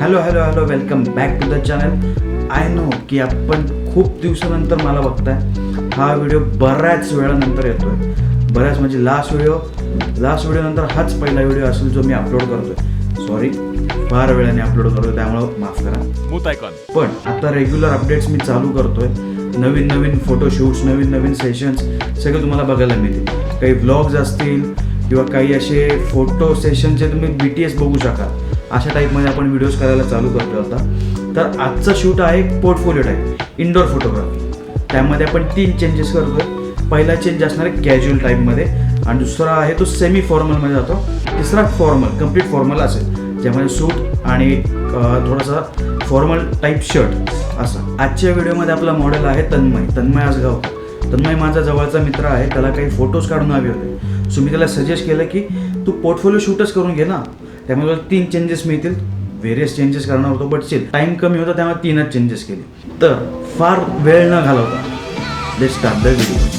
Hello hello hello welcome back to the channel. I know की आपण खूप दिवसानंतर मला बघताय. हा व्हिडिओ बऱ्याच वेळानंतर येतोय. बऱ्याच म्हणजे लास्ट व्हिडिओ नंतर हाच पहिला व्हिडिओ असेल जो मी अपलोड करतोय. सॉरी, फार वेळाने अपलोड करतोय त्यामुळं माफ करा. पण आता रेग्युलर अपडेट्स मी चालू करतोय. नवीन नवीन फोटोशूट्स, नवीन नवीन सेशन्स सगळे तुम्हाला बघायला मिळतील. काही व्लॉग्स असतील किंवा काही असे फोटो सेशनचे तुम्ही BTS बघू शकाल. अशा टाईपमध्ये आपण व्हिडिओज करायला चालू करतो आता. तर आजचा शूट आहे पोर्टफोलिओ टाईप, इंडोर फोटोग्राफी. त्यामध्ये आपण 3 चेंजेस करतोय. पहिला चेंज असणार आहे कॅज्युअल टाईपमध्ये, आणि दुसरा आहे तो सेमी फॉर्मलमध्ये जातो. तिसरा फॉर्मल, कम्प्लीट फॉर्मल असेल, ज्यामध्ये सूट आणि थोडासा फॉर्मल टाईप शर्ट असं. आजच्या व्हिडिओमध्ये आपला मॉडेल आहे तन्मय आसगाव. तन्मय माझा जवळचा मित्र आहे. त्याला काही फोटोज काढून हवे होते. सो मी त्याला सजेस्ट केलं की तू पोर्टफोलिओ शूटच करून घे ना. त्यामुळे 3 चेंजेस मिळतील. व्हेरियस चेंजेस करणार होतो, बट स्टील टाईम कमी होता त्यामुळे 3च चेंजेस केले. तर फार वेळ न घालवता लेट्स स्टार्ट द व्हिडिओ.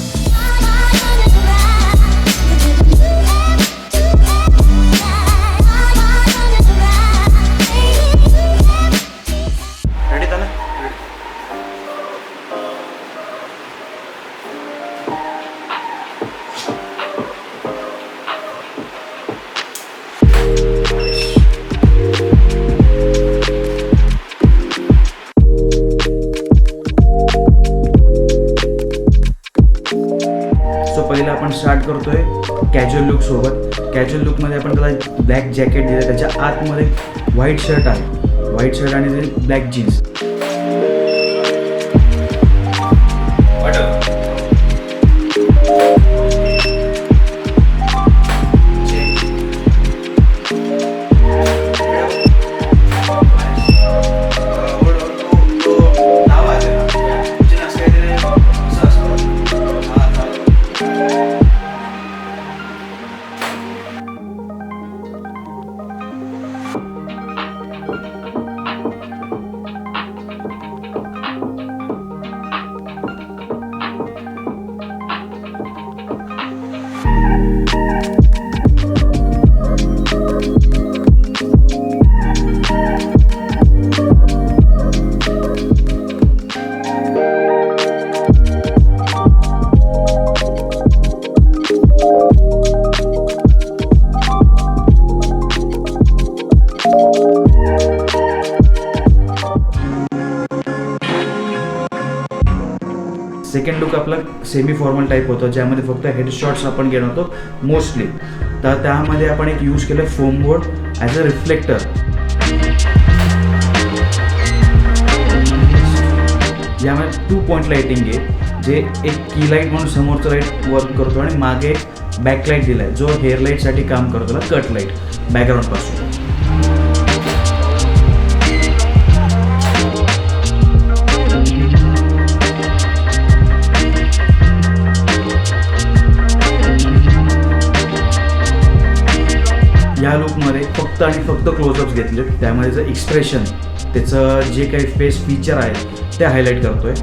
पहिला आपण स्टार्ट करतोय कॅज्युअल लुक सोबत. कॅज्युअल लुकमध्ये आपण त्याला ब्लॅक जॅकेट दिलं, त्याच्या आतमध्ये व्हाईट शर्ट आहे. व्हाईट शर्ट आणि ब्लॅक जीन्स. सेकंड लुक आपला सेमी फॉर्मल टाईप होतं, ज्यामध्ये फक्त हेडशॉट्स आपण घेणार होतो मोस्टली. तर त्यामध्ये आपण एक यूज केलं foam board as a reflector. यामध्ये 2 पॉईंट लाईटिंग आहे, जे एक की लाईट म्हणून समोरचं लाईट वर्क करतो आणि मागे बॅकलाईट दिला आहे, जो हेअर लाईटसाठी काम करतो ना, कट लाईट बॅकग्राऊंडपासून. या लुकमध्ये फक्त आणि फक्त क्लोजअप्स घेतले. त्यामध्ये त्याचं एक्सप्रेशन, त्याचं जे काही फेस फीचर आहे ते हायलाईट करतोय.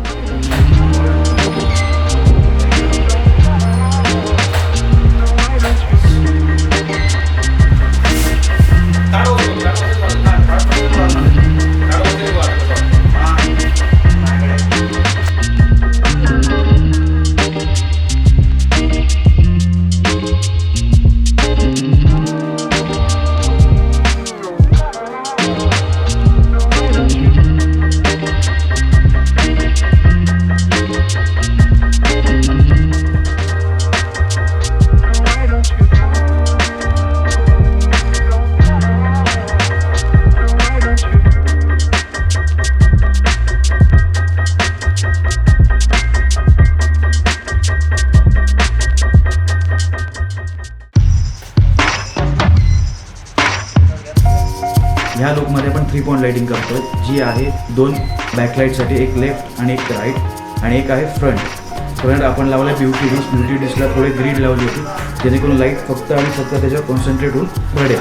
ह्या लुकमध्ये आपण 3 पॉईंट लाईटिंग करतोय, जी आहे 2 बॅकलाईटसाठी, एक लेफ्ट आणि एक राईट, आणि एक आहे फ्रंट आपण लावला ब्युटी डिशला थोडी ग्रीड लावली होती, जेणेकरून लाईट फक्त आणि फक्त त्याच्यावर कॉन्सन्ट्रेट होऊन पडेल.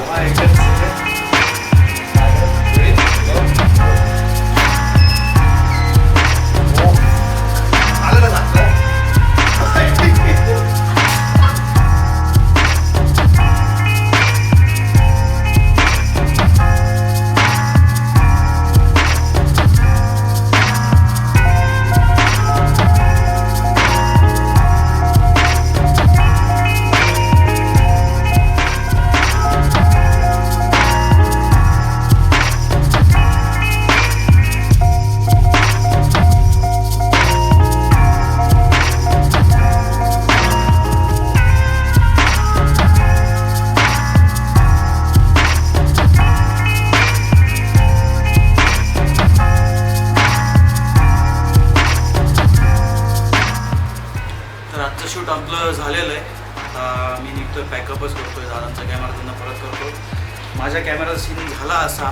निघतोय, पॅकअपच करतोय, दादांचा कॅमेरा त्यांना परत करतो. माझ्या कॅमेराचा सीन झाला असा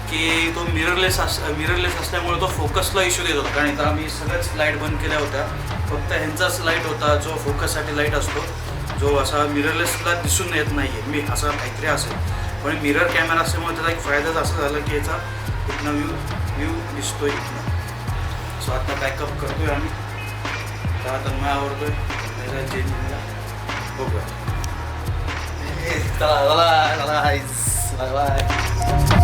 की तो मिररलेस असल्यामुळे तो फोकसला इश्यू देत होता. कारण इथं आम्ही सगळ्याच लाईट बंद केल्या होत्या, फक्त ह्यांचाच लाईट होता जो फोकससाठी लाईट असतो, जो असा मिररलेसला दिसून येत नाही आहे. मी असं काहीतरी असेल, पण मिरर कॅमेरा असल्यामुळे त्याचा एक फायदाच असं झाला की याचा इथनं व्ह्यू दिसतोय इथनं. सो आता बॅकअप करतोय आम्ही, आता मी आवडतोय चेंजिंगला बघूया. चला चला चला बाय.